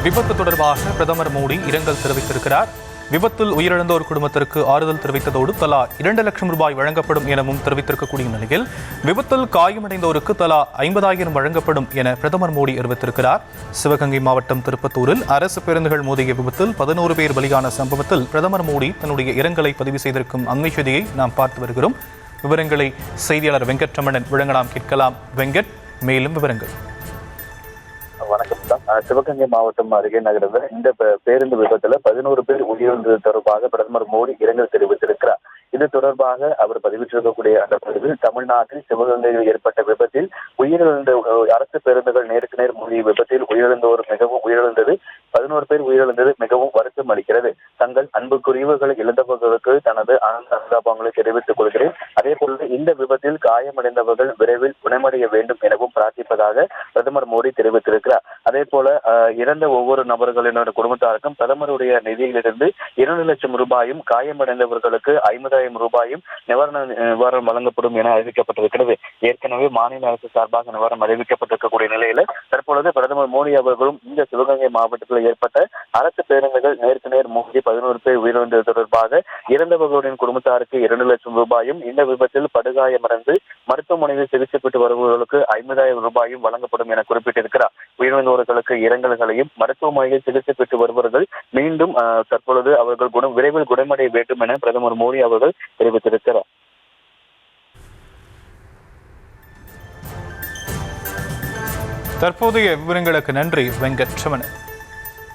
விபத்து தொடர்பாக பிரதமர் மோடி இரங்கல் தெரிவித்திருக்கிறார். விபத்தில் உயிரிழந்தோர் குடும்பத்திற்கு ஆறுதல் தெரிவித்ததோடு தலா 2 லட்சம் ரூபாய் வழங்கப்படும் எனவும் தெரிவித்திருக்கக்கூடிய நிலையில் விபத்தில் காயமடைந்தோருக்கு தலா 50,000 வழங்கப்படும் என பிரதமர் மோடி அறிவித்திருக்கிறார். சிவகங்கை மாவட்டம் திருப்பத்தூரில் அரசு பேருந்துகள் மோதிய விபத்தில் 11 பேர் பலியான சம்பவத்தில் பிரதமர் மோடி தன்னுடைய இரங்கலை பதிவு செய்திருக்கும் அண்மை செய்தியை நாம் பார்த்து வருகிறோம். விவரங்களை செய்தியாளர் வெங்கட்ரமணன் வழங்கலாம். கேட்கலாம். வெங்கட், மேலும் விவரங்கள். வணக்கம். சிவகங்கை மாவட்டம் அருகே நகர்ந்த இந்த பேருந்து விபத்துல 11 பேர் உயிரிழந்தது தொடர்பாக பிரதமர் மோடி இரங்கல் தெரிவித்திருக்கிறார். இது தொடர்பாக அவர் பதிவிட்டிருக்கக்கூடிய அந்த பதிவில் தமிழ்நாட்டில் சிவகங்கையில் ஏற்பட்ட விபத்தில் உயிரிழந்த அரசு பேருந்துகள் நேருக்கு நேர் மோதிய விபத்தில் உயிரிழந்தோர் மிகவும் உயிரிழந்தது 11 பேர் உயிரிழந்தது மிகவும் வருத்தம் அளிக்கிறது. தங்கள் அன்புக்குரியவர்களை இழந்தவர்களுக்கு தனது ஆனந்த அனுதாபங்களை தெரிவித்துக் கொள்கிறேன். அதே போல இந்த விபத்தில் காயமடைந்தவர்கள் விரைவில் குணமடைய வேண்டும் எனவும் பிரார்த்திப்பதாக பிரதமர் மோடி தெரிவித்திருக்கிறார். அதே போல இறந்த ஒவ்வொரு நபர்களின் குடும்பத்தாருக்கும் பிரதமருடைய நிதியிலிருந்து 2 லட்சம் ரூபாயும் காயமடைந்தவர்களுக்கு 50,000 ரூபாயும் நிவாரணம் வழங்கப்படும் என அறிவிக்கப்பட்டிருக்கிறது. ஏற்கனவே மாநில அரசு சார்பாக நிவாரணம் அறிவிக்கப்பட்டிருக்கக்கூடிய நிலையில தற்பொழுது பிரதமர் மோடி அவர்களும் இந்த சிவகங்கை மாவட்டத்தில் ஏற்பட்ட அரசு பேருந்துகள் நேருக்கு நேர் மோதி 11 பேர் உயிரிழந்தது தொடர்பாக இறந்தவர்களின் குடும்பத்தாருக்கு 2 லட்சம் ரூபாயும், இந்த விபத்தில் படுகாயமடைந்து மருத்துவமனையில் சிகிச்சை பெற்று வருபவர்களுக்கு 50,000 ரூபாயும் வழங்கப்படும் என குறிப்பிட்டிருக்கிறார். உயிரிழந்தவர்களுக்கு இரங்கல்களையும், மருத்துவமனையில் சிகிச்சை பெற்று வருபவர்கள் மீண்டும் தற்பொழுது அவர்கள் விரைவில் குணமடைய வேண்டும் என பிரதமர் மோடி அவர்கள் தெரிவித்திருக்கிறார். தற்போதைய விவரங்களுக்கு நன்றி வெங்கட்ரமணன்.